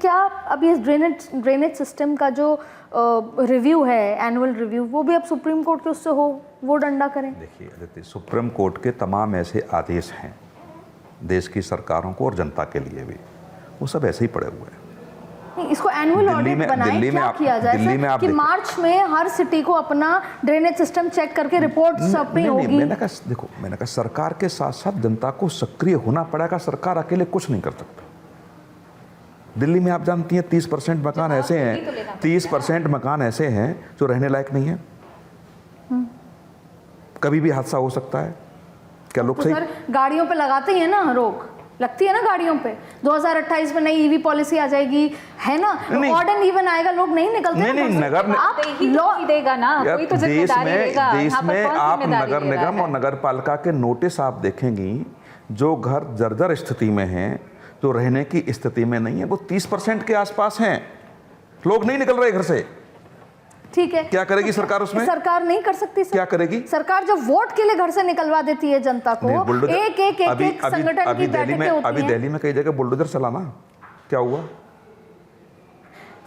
क्या अब ये ड्रेनेज सिस्टम का जो रिव्यू है, एनुअल रिव्यू, वो भी अब सुप्रीम कोर्ट के उससे हो, वो डंडा करें? देखिए अदिति, सुप्रीम कोर्ट के तमाम ऐसे आदेश हैं देश की सरकारों को और जनता के लिए भी, वो सब ऐसे ही पड़े हुए हैं। नहीं, इसको एनुअल ऑडिट बनाएं, क्या किया जाए सर कि मार्च में हर सिटी को अपना ड्रेनेज सिस्टम चेक करके रिपोर्ट सबकी होगी। मैंने कहा सरकार के साथ साथ जनता को सक्रिय होना पड़ेगा, सरकार अकेले कुछ नहीं कर सकती। दिल्ली में आप जानती हैं 30% मकान ऐसे हैं, 30% मकान ऐसे हैं जो रहने लायक नहीं है, कभी भी हादसा हो सकता है। क्या लोग सही गाड़ियों पे लगाते ही है ना, रोक लगती है ना गाड़ियों पे। 2028 में नई ईवी पॉलिसी आ जाएगी, है ना, ऑड एंड इवन आएगा, लोग नहीं निकलते। नहीं, नगर आप लॉ देगा ना, कोई तो जिम्मेदारी लेगा। देश में आप नगर निगम और नगर पालिका के नोटिस आप देखेंगी, जो घर जर्जर स्थिति में हैं, जो रहने की स्थिति में नहीं है, वो 30% के आसपास हैं। लोग नहीं निकल रहे घर से। ठीक है, क्या करेगी सरकार उसमें? सरकार नहीं कर सकती सर। क्या करेगी सरकार? जब वोट के लिए घर से निकलवा देती है जनता को, एक संगठन की बैठकें होती हैं। अभी दिल्ली में कई जगह बुलडोजर चलाना, क्या हुआ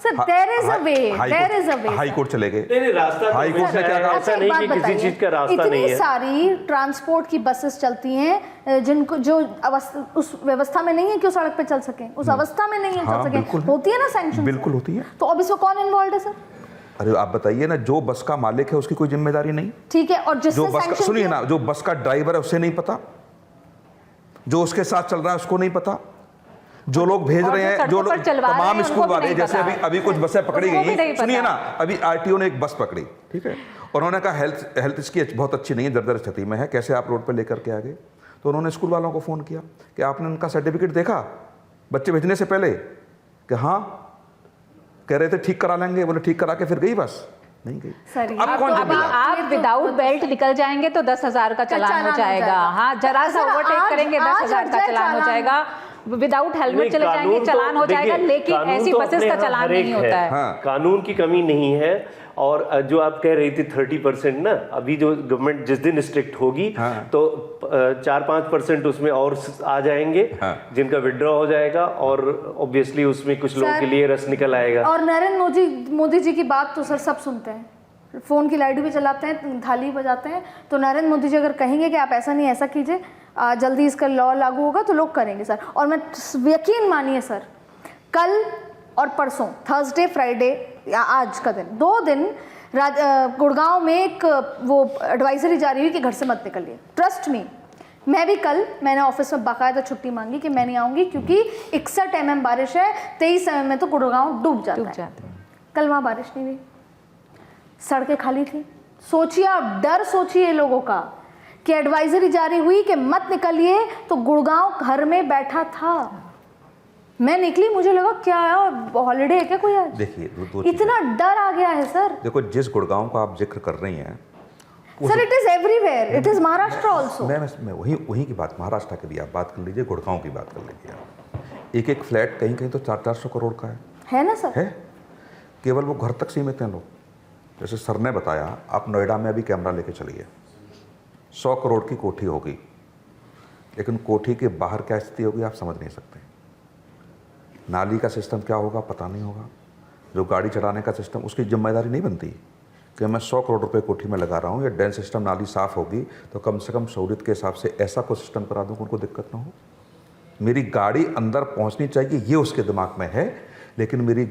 sir? There is a way, there is a way. High court चले गए। नहीं, रास्ता हाई कोर्ट ने क्या कहा? ऐसा नहीं कि किसी चीज का रास्ता नहीं है। इतनी सारी ट्रांसपोर्ट की बसेस चलती हैं जिनको जो उस व्यवस्था में नहीं है कि वो सड़क पे चल सके, उस अवस्था में नहीं है चल सके, होती है ना सैंक्शन? बिल्कुल होती है। तो अब इसमें कौन इन्वॉल्व है सर? अरे आप बताइए ना, जो बस का मालिक है उसकी कोई जिम्मेदारी नहीं। ठीक है, और जिससे सैंक्शन, सुनिए ना, जो बस का ड्राइवर है उसे नहीं पता, जो उसके साथ चल रहा है उसको नहीं पता, जो लोग भेज रहे हैं, जो लोग तमाम स्कूल वाले, जैसे अभी कुछ बसें पकड़ी गई, सुनिए ना, अभी आरटीओ ने एक बस पकड़ी, ठीक है, और उन्होंने कहा हेल्थ इसकी बहुत अच्छी नहीं है, जर्जर स्थिति में है, कैसे आप रोड पर लेकर के आ गए? तो उन्होंने स्कूल वालों को फ़ोन किया कि आपने उनका सर्टिफिकेट देखा बच्चे भेजने से पहले? कि हाँ, कह रहे थे ठीक करा लेंगे, बोले ठीक करा के फिर गई बस, नहीं गई। सर अब कौन आप विदाउट बेल्ट निकल जाएंगे तो 10,000 का चालान हो जाएगा। हाँ, जरा सा ओवरटेक करेंगे 10,000 का चालान हो जाएगा। विदाउट हेलमेट चले जाएंगे चालान हो जाएगा, लेकिन ऐसी बसेस का चालान नहीं होता है। हाँ। कानून की कमी नहीं है। और जो आप कह रही थी 30% ना, अभी जो गवर्नमेंट जिस दिन स्ट्रिक्ट होगी, हाँ। तो 4-5% उसमें और आ जाएंगे, हाँ। जिनका विड्रॉ हो जाएगा, और ऑब्वियसली उसमें कुछ लोगों के लिए रस निकल आएगा। और नरेंद्र मोदी जी की बात तो सर सब सुनते हैं, फ़ोन की लाइट भी चलाते हैं, थाली बजाते हैं। तो नरेंद्र मोदी जी अगर कहेंगे कि आप ऐसा नहीं ऐसा कीजिए, जल्दी इसका लॉ लागू होगा, तो लोग करेंगे सर। और मैं यकीन मानिए सर, कल और परसों, थर्सडे फ्राइडे या आज का दिन, 2 दिन गुड़गांव में एक वो एडवाइजरी जारी हुई कि घर से मत निकलिए। ट्रस्ट मी, मैं भी कल मैंने ऑफिस में बाकायदा छुट्टी मांगी कि मैं नहीं आऊँगी, क्योंकि 61 mm बारिश है, 23 mm में तो गुड़गांव डूब जाता है। कल वहाँ बारिश नहीं हुई, सड़कें खाली थी। सोचिए आप, डर सोचिए लोगों का कि एडवाइजरी जारी हुई कि मत निकलिए, तो गुड़गांव घर में बैठा था। मैं निकली, मुझे लगा क्या हॉलिडे है क्या कोई आज? देखिए इतना डर आ गया है सर। देखो, जिस गुड़गांव का आप जिक्र कर रही हैं sir, it is everywhere, it is Maharashtra also. मैं वही की बात, महाराष्ट्र की भी आप बात कर लीजिए, गुड़गांव की बात कर लीजिए। एक फ्लैट कहीं कहीं तो 400-400 करोड़ का है ना सर? है, केवल वो घर तक सीमित हैं लोग। जैसे सर ने बताया, आप नोएडा में अभी कैमरा लेके चलिए, 100 करोड़ की कोठी होगी, लेकिन कोठी के बाहर क्या स्थिति होगी आप समझ नहीं सकते। नाली का सिस्टम क्या होगा पता नहीं होगा, जो गाड़ी चलाने का सिस्टम, उसकी जिम्मेदारी नहीं बनती कि मैं 100 करोड़ रुपए कोठी में लगा रहा हूँ, या ड्रेन सिस्टम नाली साफ़ होगी तो कम से कम सहूलियत के हिसाब से ऐसा कोई सिस्टम करा दूँ कि उनको दिक्कत ना हो। मेरी गाड़ी अंदर पहुँचनी चाहिए, ये उसके दिमाग में है, लेकिन मेरी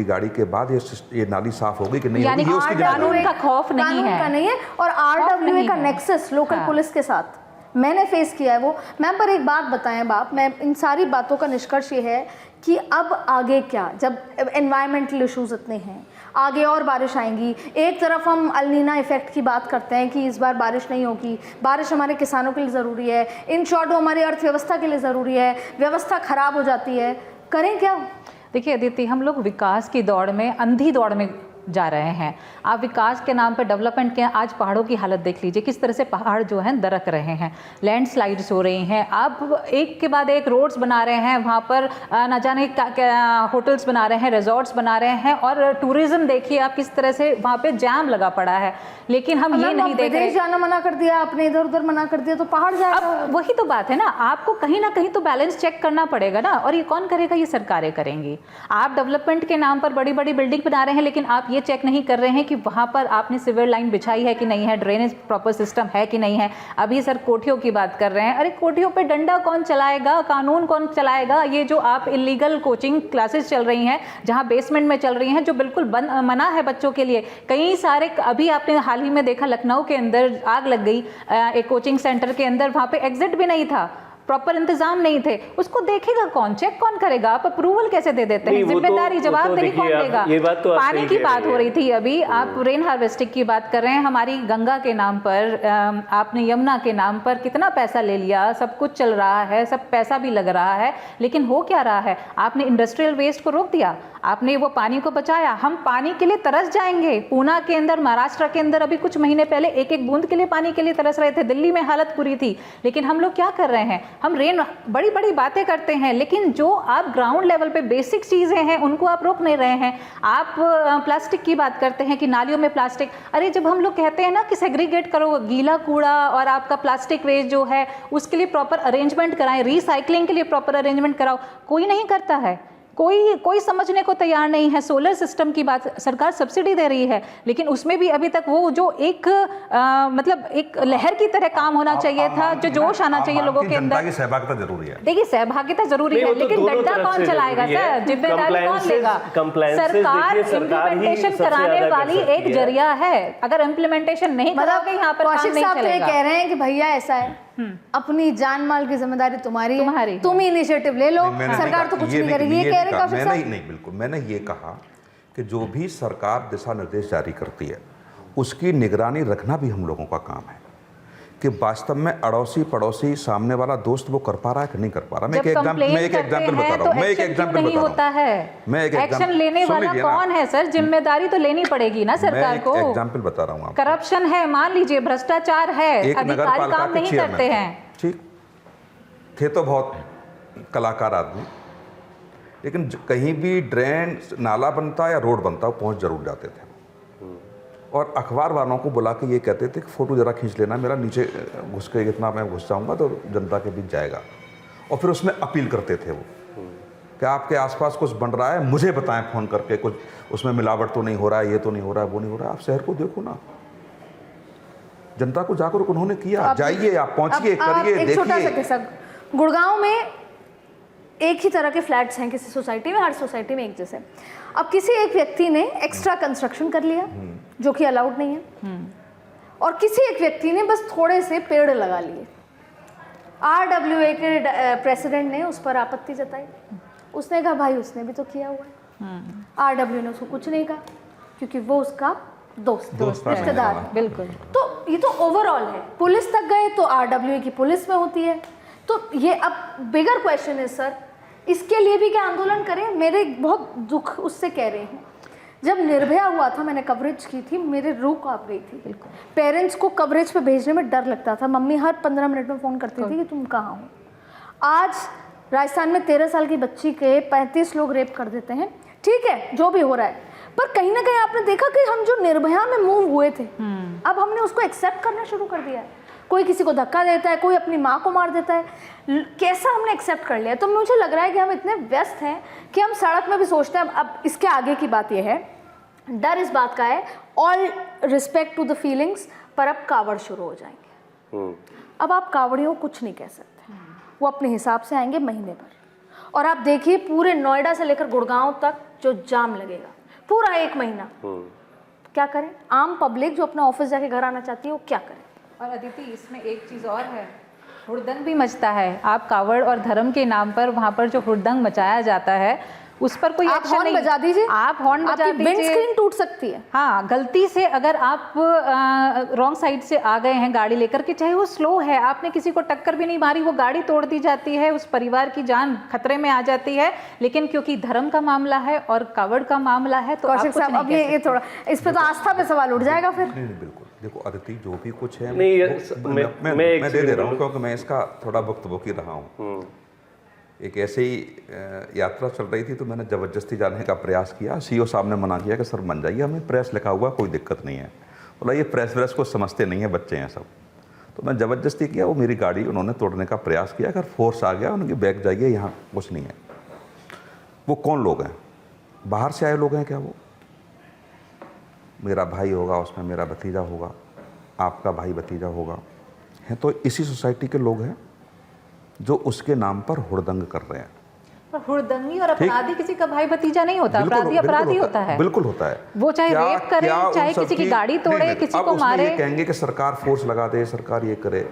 गाड़ी के बाद ये नाली साफ होगी कि नहीं होगी, ये उसकी कानून का खौफ नहीं है। और आरडब्ल्यूए का नेक्सस लोकल पुलिस के साथ मैंने फेस किया है वो। मैम, पर एक बात बताएं बाप, मैं इन सारी बातों का निष्कर्ष ये है कि अब आगे क्या, जब एनवायरमेंटल इश्यूज इतने हैं, आगे और बारिश आएंगी। एक तरफ हम अल्नीना इफेक्ट की बात करते हैं कि इस बार बारिश नहीं होगी, बारिश हमारे किसानों के लिए ज़रूरी है, इन शॉर्ट वो हमारी अर्थव्यवस्था के लिए ज़रूरी है, व्यवस्था खराब हो जाती है, करें क्या? देखिए अदिति, हम लोग विकास की दौड़ में, अंधी दौड़ में जा रहे हैं। आप विकास के नाम पर, डेवलपमेंट के, आज पहाड़ों की हालत देख लीजिए, किस तरह से पहाड़ जो हैं दरक रहे हैं, लैंडस्लाइड्स हो रही हैं। आप एक के बाद एक रोड्स बना रहे हैं, वहाँ पर ना जाने क्या होटल्स बना रहे हैं, रिजॉर्ट्स बना रहे हैं, और टूरिज्म देखिए आप किस तरह से वहाँ पे जाम लगा पड़ा है। लेकिन हम ये नहीं देख रहे। जाना मना कर दिया आपने, इधर उधर मना कर दिया तो पहाड़ जाएगा। अब वही तो बात है ना, आपको कहीं ना कहीं तो बैलेंस चेक करना पड़ेगा ना, और ये कौन करेगा? ये सरकारें करेंगी। आप डेवलपमेंट के नाम पर बड़ी बड़ी बिल्डिंग बना रहे हैं, लेकिन आप ये चेक नहीं कर रहे हैं कि वहाँ पर आपने सीवर लाइन बिछाई है कि नहीं है, ड्रेनेज प्रॉपर सिस्टम है कि नहीं है। अभी सर कोठियों की बात कर रहे हैं, अरे कोठियों पे डंडा कौन चलाएगा, कानून कौन चलाएगा? ये जो आप इलीगल कोचिंग क्लासेस चल रही हैं, जहाँ बेसमेंट में चल रही हैं, जो बिल्कुल मना है बच्चों के लिए। कई सारे, अभी आपने हाल ही में देखा लखनऊ के अंदर आग लग गई एक कोचिंग सेंटर के अंदर, वहाँ पे एग्जिट भी नहीं था, प्रॉपर इंतजाम नहीं थे। उसको देखेगा कौन, चेक कौन करेगा? आप अप्रूवल कैसे दे देते हैं? जिम्मेदारी जवाबदेही कौन देगा? पानी की बात हो रही थी अभी, आप रेन हार्वेस्टिंग की बात कर रहे हैं। हमारी गंगा के नाम पर, आपने यमुना के नाम पर कितना पैसा ले लिया, सब कुछ चल रहा है, सब पैसा भी लग रहा है, लेकिन हो क्या रहा है? आपने इंडस्ट्रियल वेस्ट को रोक दिया, आपने वो पानी को बचाया। हम पानी के लिए तरस जाएंगे। पूना के अंदर, महाराष्ट्र के अंदर अभी कुछ महीने पहले एक एक बूंद के लिए, पानी के लिए तरस रहे थे। दिल्ली में हालत बुरी थी, लेकिन हम लोग क्या कर रहे हैं? हम बड़ी बड़ी बातें करते हैं, लेकिन जो आप ग्राउंड लेवल पे बेसिक चीजें हैं उनको आप रोक नहीं रहे हैं। आप प्लास्टिक की बात करते हैं कि नालियों में प्लास्टिक, अरे जब हम लोग कहते हैं ना कि सेग्रीगेट करो गीला कूड़ा और आपका प्लास्टिक वेस्ट जो है, उसके लिए प्रॉपर अरेंजमेंट कराएं, रिसाइकलिंग के लिए प्रॉपर अरेंजमेंट कराओ, कोई नहीं करता है। कोई समझने को तैयार नहीं है। सोलर सिस्टम की बात, सरकार सब्सिडी दे रही है, लेकिन उसमें भी अभी तक वो जो एक मतलब एक लहर की तरह काम होना चाहिए था, जो जोश आना चाहिए लोगों के अंदर। की सहभागिता जरूरी है। देखिए सहभागिता जरूरी है, लेकिन गड्ढा कौन चलाएगा सर? जिम्मेदारी कौन लेगा? सरकार इम्प्लीमेंटेशन कराने वाली एक जरिया है। अगर इम्प्लीमेंटेशन नहीं कराओगे यहाँ पर काम नहीं चलेगा। कह रहे हैं कि भैया ऐसा है, अपनी जान माल की जिम्मेदारी तुम्हारी है, तुम ही इनिशिएटिव ले लो, सरकार तो कुछ नहीं करेगी। ये कह रहे कौशिक साहब? नहीं, बिल्कुल मैंने ये कहा कि जो भी सरकार दिशा निर्देश जारी करती है उसकी निगरानी रखना भी हम लोगों का काम है कि वास्तव में अड़ोसी पड़ोसी सामने वाला दोस्त वो कर पा रहा है कि नहीं कर पा रहा। मैं एक एग्जांपल बता रहा हूँ। एक्शन लेने वाला कौन है सर? जिम्मेदारी तो लेनी पड़ेगी ना सरकार को। एग्जाम्पल बता रहा हूँ। करप्शन है, मान लीजिए भ्रष्टाचार है, अधिकारी काम नहीं करते हैं। ठीक थे तो बहुत कलाकार आदमी, लेकिन कहीं भी ड्रेन नाला बनता या रोड बनता पहुंच जरूर जाते थे, और अखबार वालों को बुला के ये कहते थे कि फ़ोटो ज़रा खींच लेना मेरा, नीचे घुस के इतना मैं घुस जाऊँगा तो जनता के बीच जाएगा। और फिर उसमें अपील करते थे वो कि आपके आसपास कुछ बन रहा है, मुझे बताएं फ़ोन करके, कुछ उसमें मिलावट तो नहीं हो रहा है, ये तो नहीं हो रहा है, वो नहीं हो रहा है। आप शहर को देखो ना, जनता को जागरूक उन्होंने किया। जाइए, आप पहुँचिए, करिए, देखिए। गुड़गांव में एक ही तरह के फ्लैट्स हैं किसी सोसाइटी में, हर सोसाइटी में एक जैसे। अब किसी एक व्यक्ति ने एक्स्ट्रा कंस्ट्रक्शन कर लिया जो कि अलाउड नहीं है, और किसी एक व्यक्ति ने बस थोड़े से पेड़ लगा लिए। RWA के प्रेसिडेंट ने उस पर आपत्ति जताई। उसने कहा भाई उसने भी तो किया हुआ है। RWA ने उसको कुछ नहीं कहा क्योंकि वो उसका दोस्त रिश्तेदार है। बिल्कुल। तो ये तो ओवरऑल है। पुलिस तक गए तो RWA की पुलिस में होती है। तो ये अब बिगर क्वेश्चन है सर, इसके लिए भी क्या आंदोलन करें? मेरे बहुत दुख उससे कह रही हूँ। जब निर्भया हुआ था, मैंने कवरेज की थी, मेरे रूह कांप गई थी। बिल्कुल। पेरेंट्स को कवरेज पे भेजने में डर लगता था। मम्मी हर 15 मिनट में फ़ोन करती थी कि तुम कहाँ हो। आज राजस्थान में 13 साल की बच्ची के 35 लोग रेप कर देते हैं। ठीक है, जो भी हो रहा है, पर कहीं ना कहीं आपने देखा कि हम जो निर्भया में मूव हुए थे, अब हमने उसको एक्सेप्ट करना शुरू कर दिया है। कोई किसी को धक्का देता है, कोई अपनी माँ को मार देता है, कैसा हमने एक्सेप्ट कर लिया। तो मुझे लग रहा है कि हम इतने व्यस्त हैं कि हम सड़क में भी सोचते हैं। अब इसके आगे की बात यह है, डर इस बात का है, all respect to the feelings, पर अब कावड़ शुरू हो जाएंगे। अब आप कावड़ियों को कुछ नहीं कह सकते, वो अपने हिसाब से आएंगे महीने भर। और आप देखिए पूरे नोएडा से लेकर गुड़गांव तक जो जाम लगेगा पूरा 1 महीना, क्या करें? आम पब्लिक जो अपना ऑफिस जाके घर आना चाहती है वो क्या करे? और अदिति, इसमें एक चीज़ और है, हुड़दंग भी मचता है। आप कावड़ और धर्म के नाम पर वहाँ पर जो हुड़दंग मचाया जाता है, उस पर कोई आप एक्शन हॉर्न नहीं। बजा दीजिए, आप हॉर्न बजा आपकी दीजिए, विंडस्क्रीन टूट सकती है। हाँ, गलती से अगर आप रॉन्ग साइड से आ गए हैं गाड़ी लेकर के, चाहे वो स्लो है, आपने किसी को टक्कर भी नहीं मारी, वो गाड़ी तोड़ दी जाती है, उस परिवार की जान खतरे में आ जाती है। लेकिन क्योंकि धर्म का मामला है और कावड़ का मामला है तो आप कौशिक कुछ साहब, नहीं अब कह ये थोड़ा इस पे तो आस्था पे सवाल उठ जाएगा फिर। नहीं नहीं बिल्कुल, देखो अदिति जो भी कुछ है नहीं, मैं दे रहा हूँ क्योंकि मैं इसका थोड़ा भुक्तभोगी रहा हूँ। एक ऐसे ही यात्रा चल रही थी तो मैंने ज़बरदस्ती जाने का प्रयास किया। सीओ साहब ने मना किया कि सर मान जाइए, हमें प्रेस लिखा हुआ, कोई दिक्कत नहीं है। बोला ये प्रेस व्रेस को समझते नहीं है, बच्चे हैं सब। तो मैं ज़बरदस्ती किया, वो मेरी गाड़ी उन्होंने तोड़ने का प्रयास किया। अगर फोर्स आ गया उनकी बैग जाइए, यहाँ कुछ नहीं है। वो कौन लोग हैं? बाहर से आए लोग हैं क्या? वो मेरा भाई होगा, उसमें मेरा भतीजा होगा, आपका भाई भतीजा होगा, हैं तो इसी सोसाइटी के लोग हैं जो उसके नाम पर हुड़दंग कर रहे हैं। पर हुड़दंगी और अपराधी किसी का भाई भतीजा नहीं होता, अपराधी अपराधी होता है। बिल्कुल होता है। वो चाहे रेप करे, चाहे किसी की गाड़ी तोड़े, किसी को मारे। ये कहेंगे कि सरकार फोर्स लगा दे, सरकार ये करे।